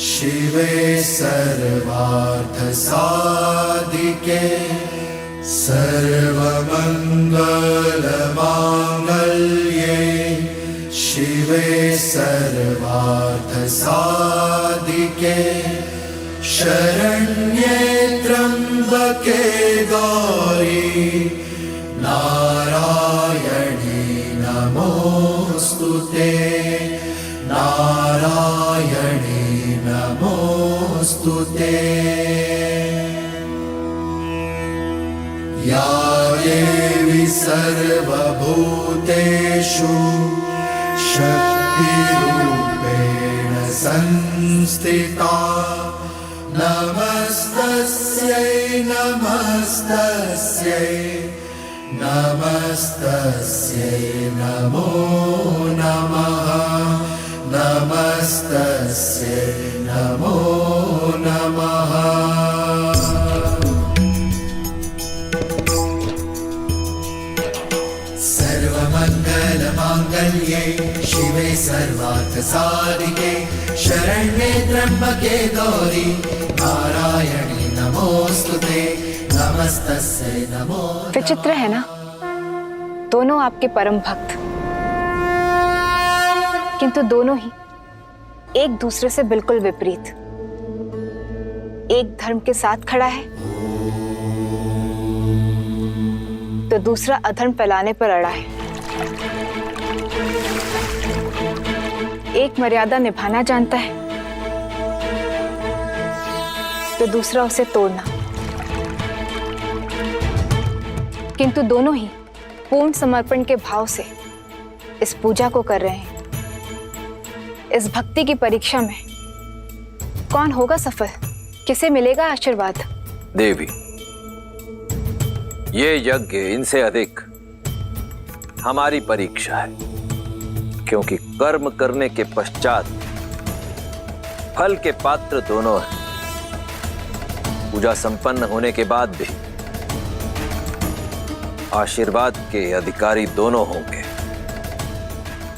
शिवे सर्वार्थ साधिके सर्वमङ्गलमाङ्गल्ये शिवे सर्वार्थसाधिके शरण्ये त्र्यम्बके गौरी नारायणी नमोस्तुते नारायणी नमोस्तुते या देवी सर्वभूतेषु शक्तिरूपेण संस्थिता नमस्तस्यै नमस्तस्यै नमस्तस्यै नमो नमः नमस्तस्यै नमो नमः सर्वमङ्गलमाङ्गल्ये शिवे सर्वार्थसाधिके शरण्ये त्र्यम्बके गौरी नारायणी नमोस्तुते नमस्तस्यै नमो। विचित्र है ना, दोनों आपके परम भक्त, किंतु दोनों ही एक दूसरे से बिल्कुल विपरीत। एक धर्म के साथ खड़ा है तो दूसरा अधर्म फैलाने पर अड़ा है। एक मर्यादा निभाना जानता है तो दूसरा उसे तोड़ना। किंतु दोनों ही पूर्ण समर्पण के भाव से इस पूजा को कर रहे हैं। इस भक्ति की परीक्षा में कौन होगा सफल, किसे मिलेगा आशीर्वाद? देवी, ये यज्ञ इनसे अधिक हमारी परीक्षा है, क्योंकि कर्म करने के पश्चात फल के पात्र दोनों हैं। पूजा संपन्न होने के बाद भी आशीर्वाद के अधिकारी दोनों होंगे।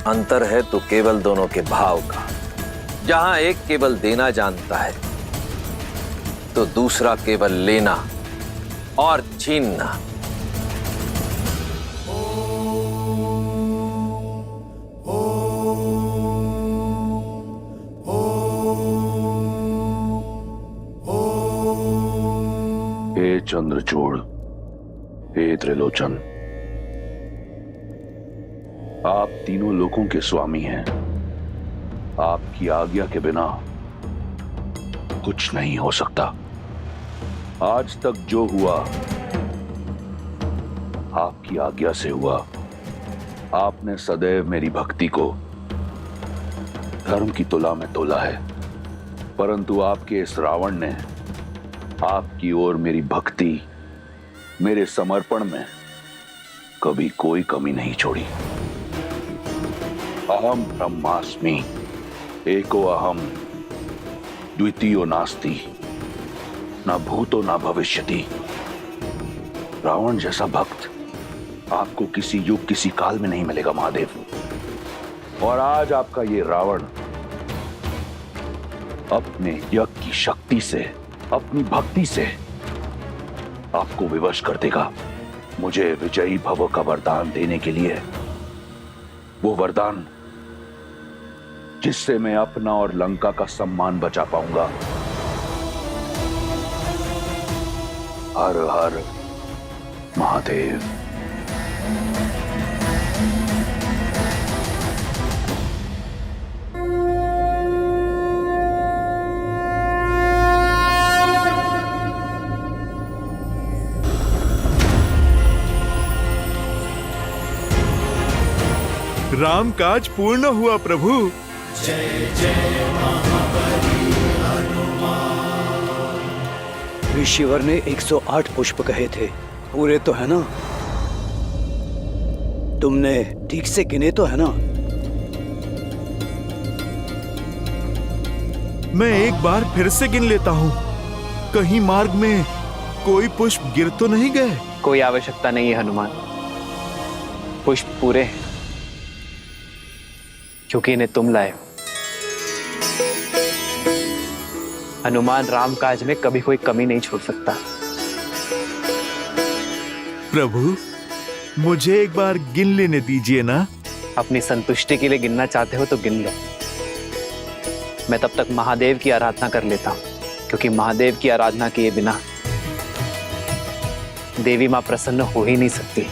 अंतर है तो केवल दोनों के भाव का। जहां एक केवल देना जानता है तो दूसरा केवल लेना और छीनना। हे चंद्रचूड़, हे त्रिलोचन, आप तीनों लोकों के स्वामी हैं। आपकी आज्ञा के बिना कुछ नहीं हो सकता। आज तक जो हुआ आपकी आज्ञा से हुआ। आपने सदैव मेरी भक्ति को धर्म की तुला में तोला है, परंतु आपके इस रावण ने आपकी ओर मेरी भक्ति, मेरे समर्पण में कभी कोई कमी नहीं छोड़ी। अहम ब्रह्मास्मि एको अहम द्वितीयो नास्ति न भूतो न भविष्यति। रावण जैसा भक्त आपको किसी युग किसी काल में नहीं मिलेगा महादेव। और आज आपका ये रावण अपने यज्ञ की शक्ति से, अपनी भक्ति से आपको विवश कर देगा। मुझे विजयी भव का वरदान देने के लिए, वो वरदान जिससे मैं अपना और लंका का सम्मान बचा पाऊंगा। हर हर महादेव। राम काज पूर्ण हुआ प्रभु। जय जय महाबली हनुमान। ऋषिवर ने 108 पुष्प कहे थे, पूरे तो है ना? तुमने ठीक से गिने तो है ना? मैं एक बार फिर से गिन लेता हूँ। कहीं मार्ग में कोई पुष्प गिर तो नहीं गए? कोई आवश्यकता नहीं है हनुमान, पुष्प पूरे हैं क्योंकि इन्हें तुम लाए हो। हनुमान राम काज में कभी कोई कमी नहीं छोड़ सकता। प्रभु, मुझे एक बार गिन लेने दीजिए ना। अपनी संतुष्टि के लिए गिनना चाहते हो तो गिन लो। मैं तब तक महादेव की आराधना कर लेता हूँ, क्योंकि महादेव की आराधना किए बिना देवी माँ प्रसन्न हो ही नहीं सकती।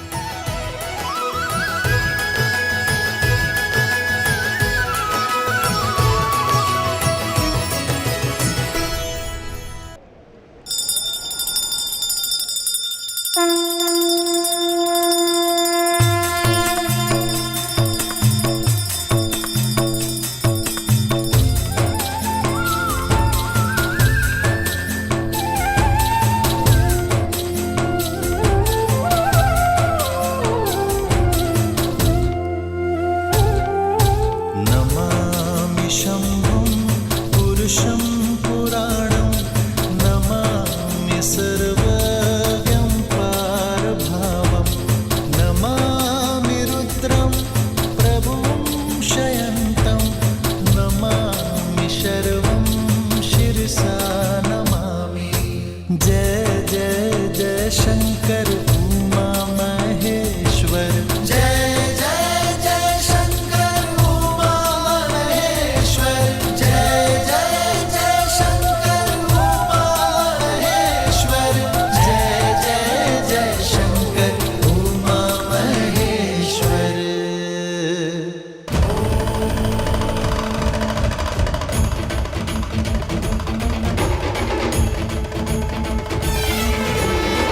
नमामि शम्भुं पुरुषं पुराणं नमामि सर्वज्ञं पारभावं नमामि रुद्रं प्रभुं शयन्तं नमामि शर्वं शिरसा नमामि। जय जय जय शंकर उमा महेश्वर, जय जय जय शंकर उमा महेश्वर, जय जय जय शंकर उमा महेश्वर, जय जय जय शंकर उमा महेश्वर।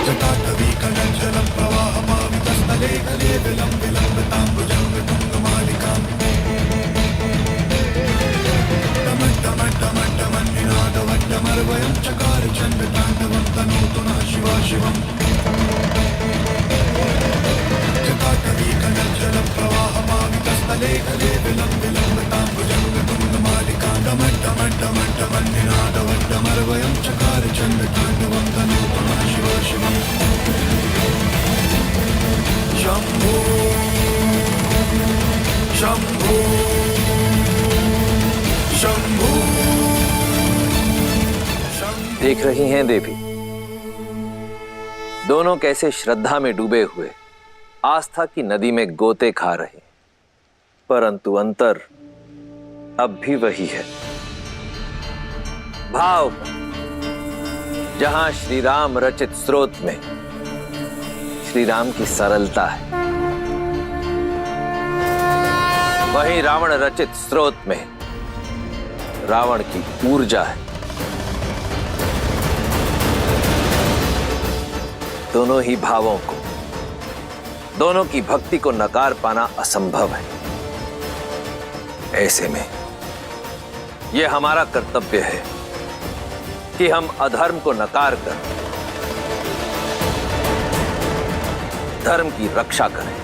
जटाटवी कलंजलं प्रवाहमावितस्थले कले विलम्बिताम्बुजं तुङ्गमालिकाम् डमड्डमड्डमड्डमन्निनादवड्डमर्वयं चकार चण्डताण्डवं तनोतु नः शिवा शिवम्। जटाटवी कलंजलं प्रवाहमावितस्थले कले विलम्बिताम्बुजं तुङ्गमालिकाम् डमड्डमड्डमड्डमन्निनादवड्डमर्वयं चकार चण्डताण्डवं तनोतु नः शिवा शिवम्। शंभो शंभो शंभो। देख रही हैं देवी, दोनों कैसे श्रद्धा में डूबे हुए आस्था की नदी में गोते खा रहे, परंतु अंतर अब भी वही है। भाव जहां श्री राम रचित स्रोत में श्री राम की सरलता है, वहीं रावण रचित स्रोत में रावण की ऊर्जा है। दोनों ही भावों को, दोनों की भक्ति को नकार पाना असंभव है। ऐसे में यह हमारा कर्तव्य है कि हम अधर्म को नकार कर धर्म की रक्षा करें।